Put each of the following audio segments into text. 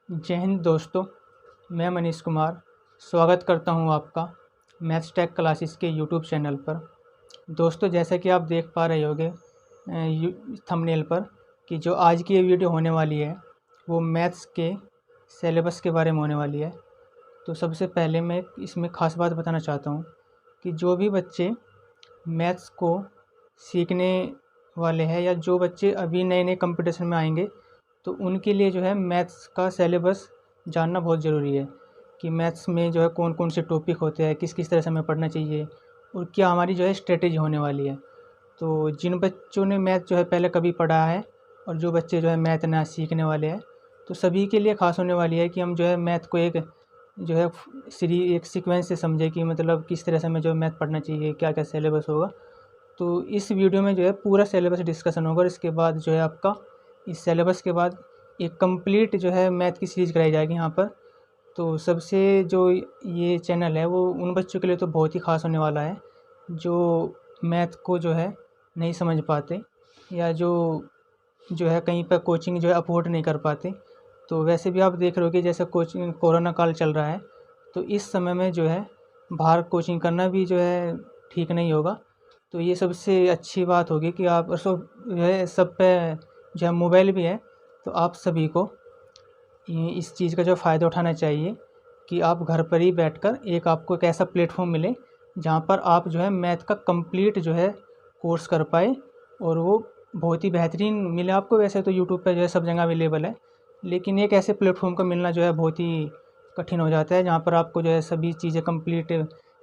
जय हिंद दोस्तों। मैं मनीष कुमार स्वागत करता हूं आपका मैथ्स टेक क्लासेस के यूट्यूब चैनल पर। दोस्तों, जैसा कि आप देख पा रहे होंगे थंबनेल पर कि जो आज की ये वीडियो होने वाली है वो मैथ्स के सिलेबस के बारे में होने वाली है। तो सबसे पहले मैं इसमें ख़ास बात बताना चाहता हूं कि जो भी बच्चे मैथ्स को सीखने वाले हैं या जो बच्चे अभी नए नए कंपटीशन में आएंगे तो उनके लिए जो है मैथ्स का सिलेबस जानना बहुत ज़रूरी है कि मैथ्स में जो है कौन कौन से टॉपिक होते हैं, किस किस तरह से हमें पढ़ना चाहिए और क्या हमारी जो है स्ट्रेटेजी होने वाली है। तो जिन बच्चों ने मैथ जो है पहले कभी पढ़ा है और जो बच्चे जो है मैथ नया सीखने वाले हैं तो सभी के लिए ख़ास होने वाली है कि हम जो है मैथ को एक जो है एक सीक्वेंस से समझे कि मतलब किस तरह से हमें जो मैथ पढ़ना चाहिए, क्या क्या सिलेबस होगा। तो इस वीडियो में जो है पूरा सिलेबस डिस्कशन होगा और इसके बाद जो है आपका इस सिलेबस के बाद एक कंप्लीट जो है मैथ की सीरीज़ कराई जाएगी यहाँ पर। तो सबसे जो ये चैनल है वो उन बच्चों के लिए तो बहुत ही ख़ास होने वाला है जो मैथ को जो है नहीं समझ पाते या जो है कहीं पर कोचिंग जो है अफोर्ड नहीं कर पाते। तो वैसे भी आप देख रहे हो कि जैसे कोचिंग कोरोना काल चल रहा है तो इस समय में जो है बाहर कोचिंग करना भी जो है ठीक नहीं होगा। तो ये सबसे अच्छी बात होगी कि आप सब जो है सब पे जो है मोबाइल भी है तो आप सभी को इस चीज़ का जो फ़ायदा उठाना चाहिए कि आप घर पर ही बैठकर आपको एक ऐसा प्लेटफॉर्म मिले जहाँ पर आप जो है मैथ का कंप्लीट जो है कोर्स कर पाए और वो बहुत ही बेहतरीन मिले आपको। वैसे तो यूट्यूब पे जो है सब जगह अवेलेबल है, लेकिन एक ऐसे प्लेटफॉर्म का मिलना जो है बहुत ही कठिन हो जाता है जहाँ पर आपको जो है सभी चीज़ें कंप्लीट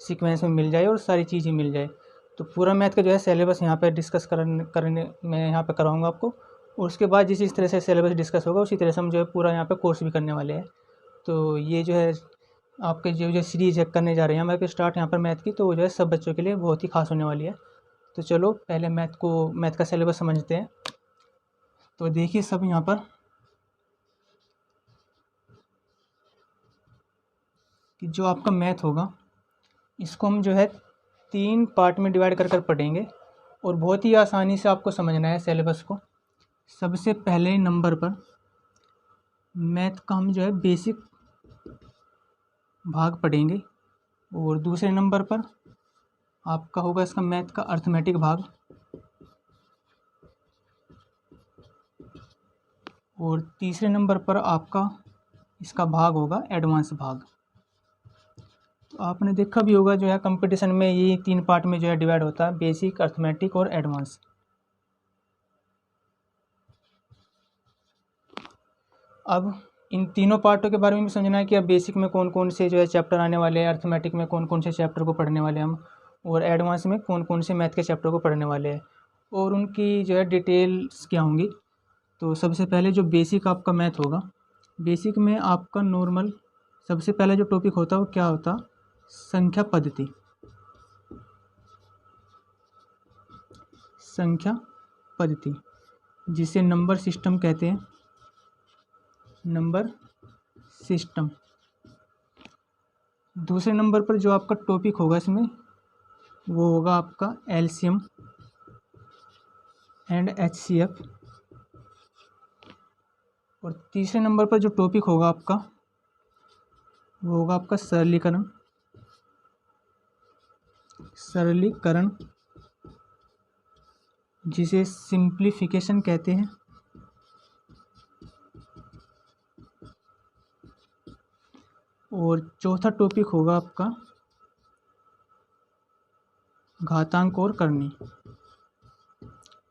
सीक्वेंस में मिल जाए और सारी चीज़ें मिल जाए। तो पूरा मैथ का जो है सिलेबस यहाँ पे डिस्कस करने मैं यहाँ पे कराऊँगा आपको और उसके बाद जिस तरह से सिलेबस डिस्कस होगा उसी तरह से हम जो है पूरा यहाँ पे कोर्स भी करने वाले हैं। तो ये जो है आपके जो सीरीज़ है करने जा रहे हैं हमारे स्टार्ट यहाँ पर मैथ की, तो वो जो है सब बच्चों के लिए बहुत ही खास होने वाली है। तो चलो पहले मैथ का सिलेबस समझते हैं। तो देखिए सब यहाँ पर कि जो आपका मैथ होगा इसको हम जो है 3 पार्ट में डिवाइड कर पढ़ेंगे और बहुत ही आसानी से आपको समझना है सिलेबस को। सबसे पहले नंबर पर मैथ का हम जो है बेसिक भाग पढ़ेंगे और दूसरे नंबर पर आपका होगा इसका मैथ का अर्थमेटिक भाग और तीसरे नंबर पर आपका इसका भाग होगा एडवांस भाग। तो आपने देखा भी होगा जो है कंपटीशन में ये 3 पार्ट में जो है डिवाइड होता है, बेसिक, अर्थमेटिक और एडवांस। अब इन तीनों पार्टों के बारे में भी समझना है कि अब बेसिक में कौन कौन से जो है चैप्टर आने वाले हैं, अर्थमेटिक में कौन कौन से चैप्टर को पढ़ने वाले हैं हम, और एडवांस में कौन कौन से मैथ के चैप्टर को पढ़ने वाले हैं और उनकी जो है डिटेल्स क्या होंगी। तो सबसे पहले जो बेसिक आपका मैथ होगा, बेसिक में आपका नॉर्मल सबसे पहला जो टॉपिक होता है वो क्या होता, संख्या पद्धति। संख्या पद्धति जिसे नंबर सिस्टम कहते हैं, नंबर सिस्टम। दूसरे नंबर पर जो आपका टॉपिक होगा इसमें वो होगा आपका एलसीएम एंड एचसीएफ। और तीसरे नंबर पर जो टॉपिक होगा आपका वो होगा आपका सरलीकरण। सरलीकरण जिसे सिंप्लीफिकेशन कहते हैं। और चौथा टॉपिक होगा आपका घातांक और करनी।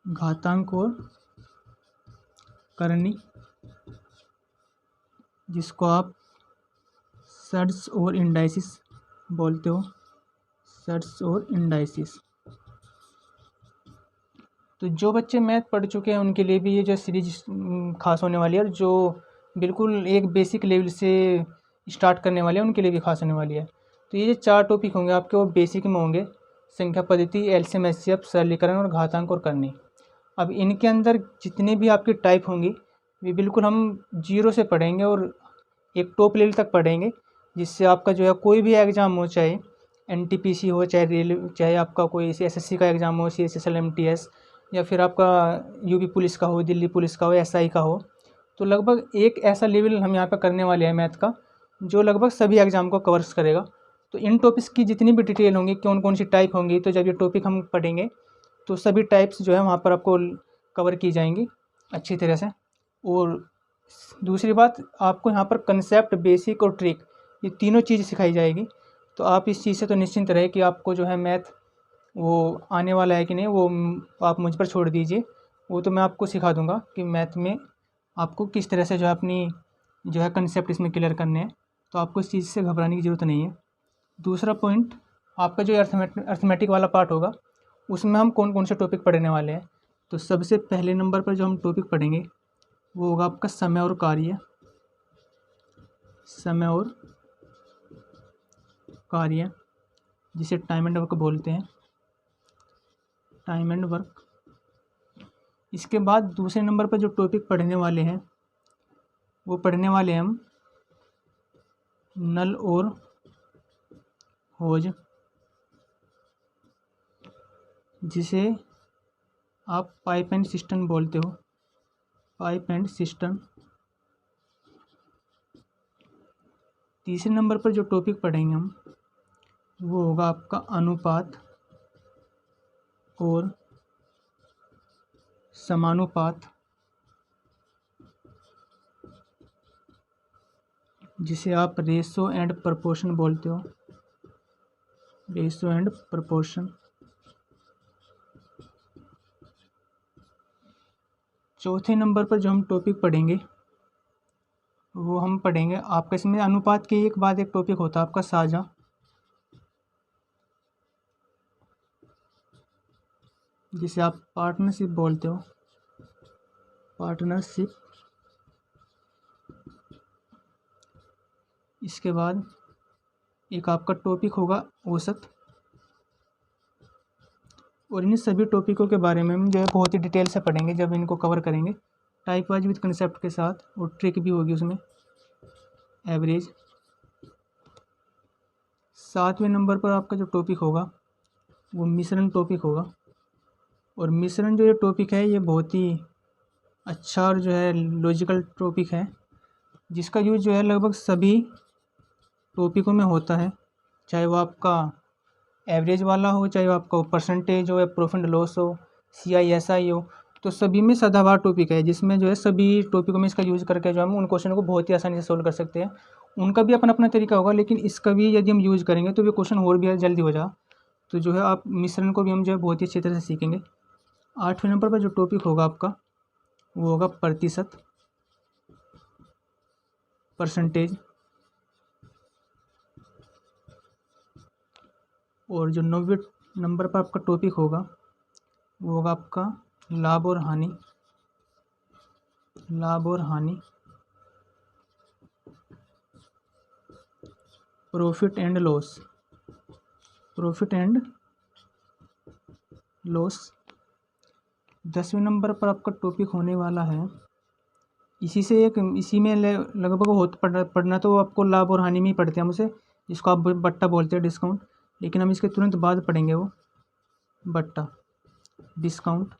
घातांक और करनी जिसको आप सर्ट्स और इंडाइसिस बोलते हो, सर्ट्स और इंडाइसिस। तो जो बच्चे मैथ पढ़ चुके हैं उनके लिए भी ये जो सीरीज खास होने वाली है और जो बिल्कुल एक बेसिक लेवल से स्टार्ट करने वाले हैं उनके लिए भी खास होने वाली है। तो ये जो 4 टॉपिक होंगे आपके वो बेसिक में होंगे, संख्या पद्धति, एलसीएम एचसीएफ, सरलीकरण और घातांक और करनी। अब इनके अंदर जितने भी आपकी टाइप होंगी वे बिल्कुल हम 0 से पढ़ेंगे और एक टॉप लेवल तक पढ़ेंगे, जिससे आपका जो है कोई भी एग्ज़ाम हो, चाहे एनटीपीसी हो, चाहे आपका कोई एसएससी का एग्ज़ाम हो, सीएचएसएल एमटीएस, या फिर आपका यूपी पुलिस का हो, दिल्ली पुलिस का हो, एसआई का हो, तो लगभग एक ऐसा लेवल हम यहाँ पर करने वाले हैं मैथ का जो लगभग सभी एग्ज़ाम को कवर्स करेगा। तो इन टॉपिक्स की जितनी भी डिटेल होंगी, कौन कौन सी टाइप होंगी, तो जब ये टॉपिक हम पढ़ेंगे तो सभी टाइप्स जो है वहाँ पर आपको कवर की जाएंगी अच्छी तरह से। और दूसरी बात, आपको यहाँ पर कंसेप्ट, बेसिक और ट्रिक, ये तीनों चीज़ सिखाई जाएगी। तो आप इस चीज़ से तो निश्चिंत रहे कि आपको जो है मैथ वो आने वाला है कि नहीं, वो आप मुझ पर छोड़ दीजिए। वो तो मैं आपको सिखा दूंगा कि मैथ में आपको किस तरह से जो है अपनी जो है कंसेप्ट इसमें क्लियर करने हैं। तो आपको इस चीज़ से घबराने की ज़रूरत नहीं है। दूसरा पॉइंट, आपका जो अर्थमेटिक वाला पार्ट होगा उसमें हम कौन कौन से टॉपिक पढ़ने वाले हैं। तो सबसे पहले नंबर पर जो हम टॉपिक पढ़ेंगे वो होगा आपका समय और कार्य। समय और कार्य, जिसे टाइम एंड वर्क बोलते हैं, टाइम एंड वर्क। इसके बाद दूसरे नंबर पर जो टॉपिक पढ़ने वाले हैं वो पढ़ने वाले हैं हम नल और होज, जिसे आप पाइप एंड सिस्टम बोलते हो, पाइप एंड सिस्टम। तीसरे नंबर पर जो टॉपिक पढ़ेंगे हम वो होगा आपका अनुपात और समानुपात, जिसे आप रेशो एंड प्रपोर्शन बोलते हो, रेशो एंड प्रपोर्शन। चौथे नंबर पर जो हम टॉपिक पढ़ेंगे वो हम पढ़ेंगे आपका, इसमें अनुपात के एक बाद एक टॉपिक होता है आपका साझा, जिसे आप पार्टनरशिप बोलते हो, पार्टनरशिप। इसके बाद एक आपका टॉपिक होगा औसत। और इन सभी टॉपिकों के बारे में हम जो है बहुत ही डिटेल से पढ़ेंगे जब इनको कवर करेंगे, टाइप वाइज विद कंसेप्ट के साथ, और ट्रिक भी होगी उसमें, एवरेज। सातवें नंबर पर आपका जो टॉपिक होगा वो मिश्रण टॉपिक होगा। और मिश्रण जो ये टॉपिक है ये बहुत ही अच्छा और जो है लॉजिकल टॉपिक है, जिसका यूज़ जो है लगभग सभी टॉपिकों में होता है, चाहे वो आपका एवरेज वाला हो, चाहे वो आपका परसेंटेज हो, या प्रॉफिट एंड लॉस हो, CISI हो। तो सभी में सदाबहार टॉपिक है, जिसमें जो है सभी टॉपिकों में इसका यूज़ करके जो हम उन क्वेश्चन को बहुत ही आसानी से सोल्व कर सकते हैं। उनका भी अपना अपना तरीका होगा, लेकिन इसका भी यदि हम यूज़ करेंगे तो ये क्वेश्चन और भी जल्दी हो जा। तो जो है आप मिश्रण को भी हम जो है बहुत ही अच्छी तरह से सीखेंगे। आठवें नंबर पर जो टॉपिक होगा आपका वो होगा प्रतिशत, परसेंटेज। और जो 9वें नंबर पर आपका टॉपिक होगा वो होगा आपका लाभ और हानि, लाभ और हानि, profit and loss, profit and loss. 10वें नंबर पर आपका टॉपिक होने वाला है, इसी में लगभग पढ़ना तो आपको लाभ और हानि में ही पढ़ते हैं हम उसे, जिसको आप बट्टा बोलते हैं, डिस्काउंट। लेकिन हम इसके तुरंत बाद पढ़ेंगे वो बट्टा, डिस्काउंट।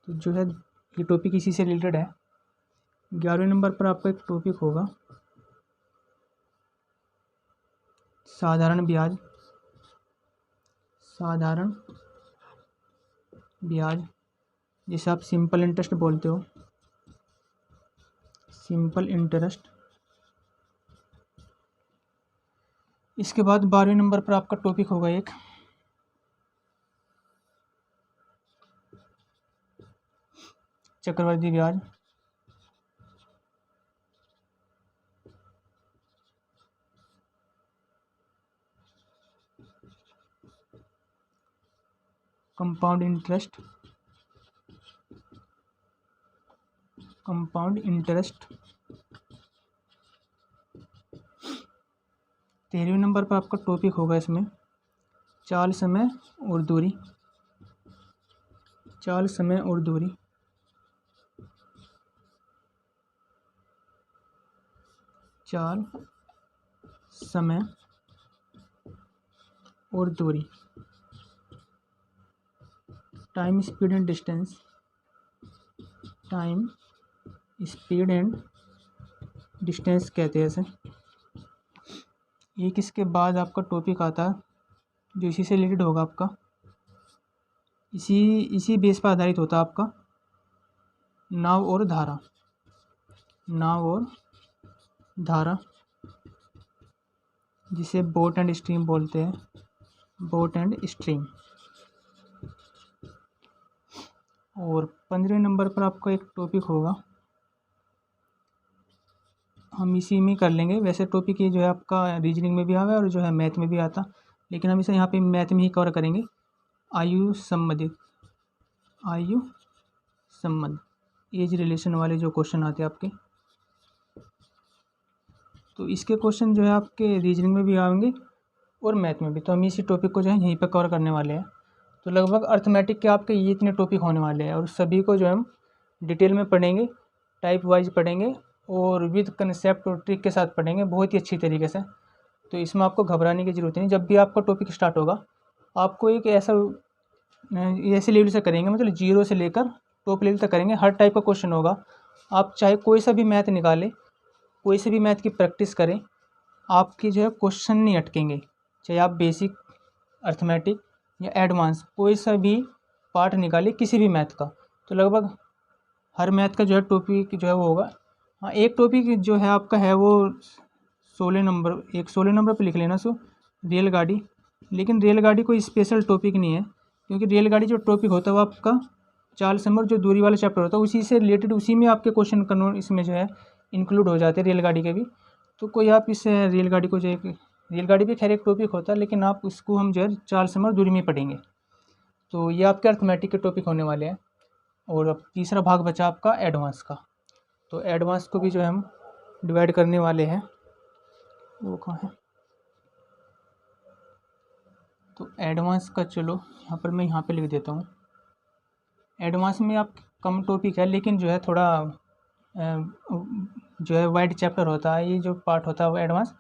तो जो है ये टॉपिक इसी से रिलेटेड है। 11वें नंबर पर आपका एक टॉपिक होगा साधारण ब्याज, साधारण ब्याज, जिसे आप सिंपल इंटरेस्ट बोलते हो, सिंपल इंटरेस्ट। इसके बाद 12वें नंबर पर आपका टॉपिक होगा एक चक्रवृद्धि ब्याज, कंपाउंड इंटरेस्ट, कंपाउंड इंटरेस्ट। 13वें नंबर पर आपका टॉपिक होगा इसमें चाल, समय और दूरी, चाल, समय और दूरी। चाल, समय और दूरी, time, speed and distance, time, speed and distance कहते हैं इसे। एक इसके बाद आपका टॉपिक आता है जो इसी से रिलेटेड होगा आपका, इसी बेस पर आधारित होता है आपका नाव और धारा। नाव और धारा जिसे बोट एंड स्ट्रीम बोलते हैं, बोट एंड स्ट्रीम। और 15वें नंबर पर आपका एक टॉपिक होगा, हम इसी में कर लेंगे। वैसे टॉपिक ये जो है आपका रीजनिंग में भी आया और जो है मैथ में भी आता, लेकिन हम इसे यहाँ पे मैथ में ही कवर करेंगे। आयु संबंधित, आयु संबंध, एज रिलेशन वाले जो क्वेश्चन आते हैं आपके, तो इसके क्वेश्चन जो है आपके रीजनिंग में भी आएंगे और मैथ में भी। तो हम इसी टॉपिक को जो है यहीं पर कवर करने वाले हैं। तो लगभग अर्थमेटिक के आपके ये इतने टॉपिक होने वाले हैं और सभी को जो है हम डिटेल में पढ़ेंगे, टाइप वाइज पढ़ेंगे और विद कंसेप्ट और ट्रिक के साथ पढ़ेंगे बहुत ही अच्छी तरीके से। तो इसमें आपको घबराने की ज़रूरत नहीं। जब भी आपका टॉपिक स्टार्ट होगा आपको एक ऐसे लेवल से करेंगे, मतलब 0 से लेकर टॉप लेवल तक करेंगे। हर टाइप का क्वेश्चन होगा, आप चाहे कोई सा भी मैथ निकालें, कोई से भी मैथ की प्रैक्टिस करें, आपकी जो है क्वेश्चन नहीं अटकेंगे। चाहे आप बेसिक, अर्थमेटिक या एडवांस कोई सा भी पार्ट निकाले किसी भी मैथ का, तो लगभग हर मैथ का जो है टॉपिक जो है वो होगा। हाँ, एक टॉपिक जो है आपका है वो 16 नंबर पे लिख लेना, सो रेलगाड़ी। लेकिन रेलगाड़ी कोई स्पेशल टॉपिक नहीं है, क्योंकि रेलगाड़ी जो टॉपिक होता है वो आपका 40 नंबर जो दूरी वाला चैप्टर होता है उसी से रिलेटेड, उसी में आपके क्वेश्चन कन्वर्ट इसमें जो है इंक्लूड हो जाते हैं रेलगाड़ी के भी। तो कोई आप इस रेलगाड़ी को जो है, रेलगाड़ी भी खैर एक टॉपिक होता है लेकिन आप इसको हम जो है 40 नंबर दूरी में पढ़ेंगे। तो ये आपके अर्थमेटिक के टॉपिक होने वाले हैं। और अब तीसरा भाग बचा आपका एडवांस का। तो एडवांस को भी जो है हम डिवाइड करने वाले हैं। वो कहाँ है, तो एडवांस का चलो यहाँ पर मैं यहाँ पे लिख देता हूँ। एडवांस में आप कम टॉपिक है लेकिन जो है थोड़ा जो है वाइड चैप्टर होता है, ये जो पार्ट होता है वो एडवांस,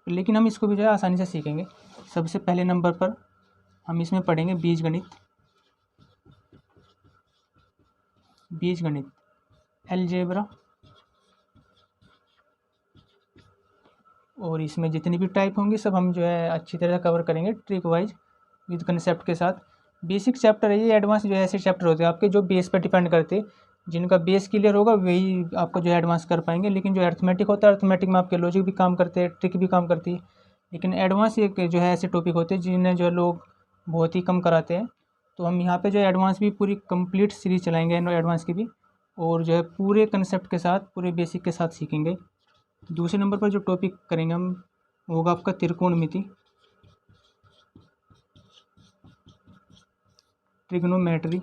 लेकिन हम इसको भी जो है आसानी से सीखेंगे। सबसे पहले नंबर पर हम इसमें पढ़ेंगे बीजगणित, अलजेब्रा। और इसमें जितनी भी टाइप होंगी सब हम जो है अच्छी तरह कवर करेंगे ट्रिक वाइज विद कंसेप्ट के साथ। बेसिक चैप्टर है ये, एडवांस जो है ऐसे चैप्टर होते हैं आपके जो बेस पर डिपेंड करते हैं, जिनका बेस क्लियर होगा वही आपको जो है एडवांस कर पाएंगे। लेकिन जो अर्थमेटिक होता है, अर्थमेटिक में आपके लॉजिक भी काम करते हैं, ट्रिक भी काम करती है। लेकिन एडवांस एक जो है ऐसे टॉपिक होते हैं जिन्हें जो है लोग बहुत ही कम कराते हैं। तो हम यहाँ पे जो है एडवांस भी पूरी कंप्लीट सीरीज चलाएंगे एडवांस की भी, और जो है पूरे कंसेप्ट के साथ, पूरे बेसिक के साथ सीखेंगे। दूसरे नंबर पर जो टॉपिक करेंगे हम वो होगा आपका त्रिकोणमिति, ट्रिग्नोमेट्री।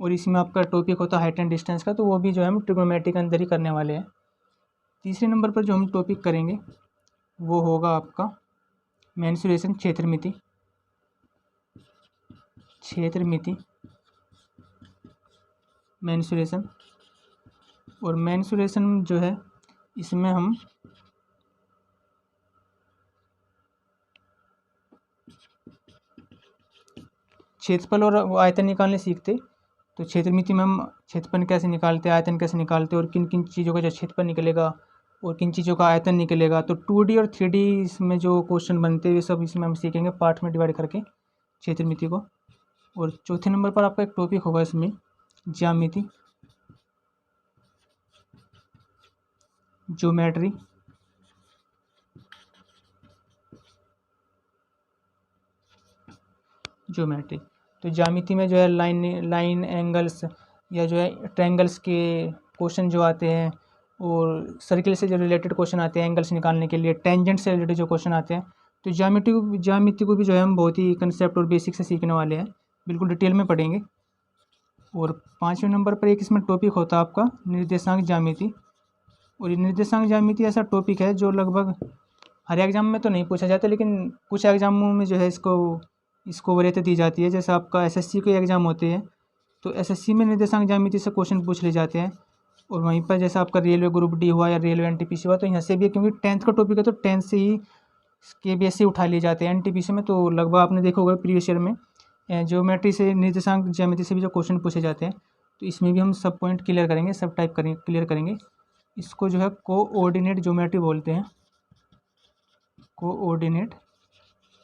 और इसमें आपका टॉपिक होता है हाइट एंड डिस्टेंस का, तो वो भी जो है हम ट्रिग्नोमेट्री के अंदर ही करने वाले हैं। तीसरे नंबर पर जो हम टॉपिक करेंगे वो होगा आपका मेंसुरेशन, क्षेत्रमिति, मेंसुरेशन। और मेंसुरेशन जो है इसमें हम क्षेत्रफल और आयतन निकालने सीखते। तो क्षेत्रमिति में हम क्षेत्रफल कैसे निकालते हैं, आयतन कैसे निकालते हैं, और किन किन चीज़ों का जो क्षेत्रफल निकलेगा और किन चीज़ों का आयतन निकलेगा। तो 2D और 3D इसमें जो क्वेश्चन बनते हैं वे सब इसमें हम सीखेंगे पार्ट में डिवाइड करके क्षेत्रमिति को। और चौथे नंबर पर आपका एक टॉपिक होगा इसमें ज्यामिति, ज्योमेट्री। तो ज्यामिति में जो है लाइन एंगल्स या जो है ट्रायंगल्स के क्वेश्चन जो आते हैं, और सर्किल से जो रिलेटेड क्वेश्चन आते हैं एंगल्स निकालने के लिए, टेंजेंट से रिलेटेड जो क्वेश्चन आते हैं। तो ज्यामिति को भी जो है हम बहुत ही कंसेप्ट और बेसिक से सीखने वाले हैं, बिल्कुल डिटेल में पढ़ेंगे। और 5वें नंबर पर एक इसमें टॉपिक होता है आपका निर्देशांक ज्यामिति। और ये निर्देशांक ज्यामिति ऐसा टॉपिक है जो लगभग हर एग्जाम में तो नहीं पूछा जाता, लेकिन कुछ एग्जामों में जो है इसको वरीयता दी जाती है। जैसे आपका एसएससी के एग्ज़ाम होते हैं तो एसएससी में निर्देशांक ज्यामिति से क्वेश्चन पूछ ले जाते हैं। और वहीं पर जैसे आपका रेलवे ग्रुप डी हुआ या रेलवे एनटीपीसी हुआ तो यहाँ से भी है, क्योंकि 10th का टॉपिक है तो 10th से ही KBSC उठा लिए जाते हैं NTPC में। तो लगभग आपने देखा होगा प्रीवियस ईयर में ज्योमेट्री से, निर्देशांक ज्यामिति से भी जो क्वेश्चन पूछे जाते हैं, तो इसमें भी हम सब पॉइंट क्लियर करेंगे, सब टाइप करेंगे, क्लियर करेंगे। इसको जो है कोऑर्डिनेट ज्योमेट्री बोलते हैं, कोऑर्डिनेट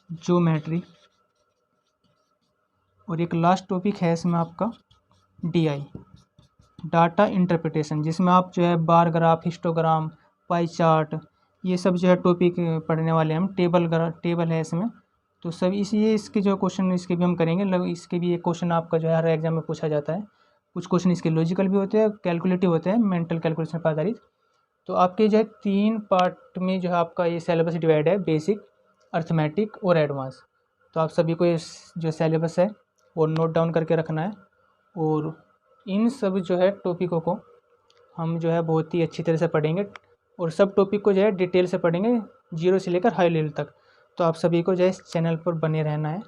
ज्योमेट्री। और एक लास्ट टॉपिक है इसमें आपका DI, डाटा इंटरप्रिटेशन, जिसमें आप जो है bar graph, histogram, pie chart, ये सब जो है टॉपिक पढ़ने वाले हैं हम। टेबल है इसमें, तो सब ये इसके जो क्वेश्चन इसके भी हम करेंगे। इसके भी एक क्वेश्चन आपका जो है हर एग्जाम में पूछा जाता है। कुछ क्वेश्चन इसके लॉजिकल भी होते हैं, कैलकुलेटिव होते हैं, मेंटल कैलकुलेशन पर आधारित। तो आपके जो है 3 पार्ट में जो है आपका ये सिलेबस डिवाइड है, बेसिक, अर्थमेटिक और एडवांस। तो आप सभी को इस जो सिलेबस है वो नोट डाउन करके रखना है। और इन सब जो है टॉपिकों को हम जो है बहुत ही अच्छी तरह से पढ़ेंगे, और सब टॉपिक को जो है डिटेल से पढ़ेंगे, 0 से लेकर हाई लेवल तक। तो आप सभी को जो है इस चैनल पर बने रहना है।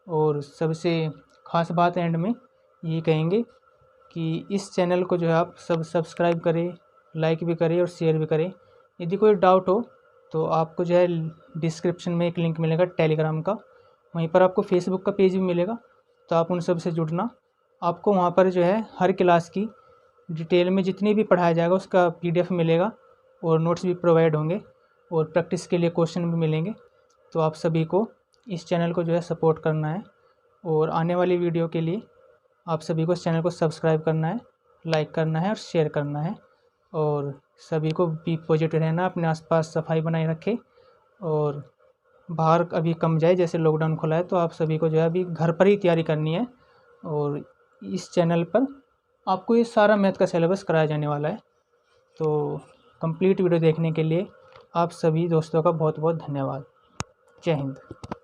और सबसे ख़ास बात एंड में ये कहेंगे कि इस चैनल को जो है आप सब सब्सक्राइब करें, लाइक भी करें और शेयर भी करें। यदि कोई डाउट हो तो आपको जो है डिस्क्रिप्शन में एक लिंक मिलेगा टेलीग्राम का, वहीं पर आपको फेसबुक का पेज भी मिलेगा। तो आप उन सब से जुड़ना। आपको वहाँ पर जो है हर क्लास की डिटेल में जितनी भी पढ़ाया जाएगा उसका PDF मिलेगा, और नोट्स भी प्रोवाइड होंगे, और प्रैक्टिस के लिए क्वेश्चन भी मिलेंगे। तो आप सभी को इस चैनल को जो है सपोर्ट करना है, और आने वाली वीडियो के लिए आप सभी को इस चैनल को सब्सक्राइब करना है, लाइक करना है और शेयर करना है। और सभी को बी पॉजिटिव रहना, अपने आसपास सफाई बनाए रखें, और बाहर अभी कम जाए, जैसे लॉकडाउन खुला है। तो आप सभी को जो है अभी घर पर ही तैयारी करनी है, और इस चैनल पर आपको ये सारा मैथ का सिलेबस कराया जाने वाला है। तो कंप्लीट वीडियो देखने के लिए आप सभी दोस्तों का बहुत बहुत धन्यवाद। जय हिंद।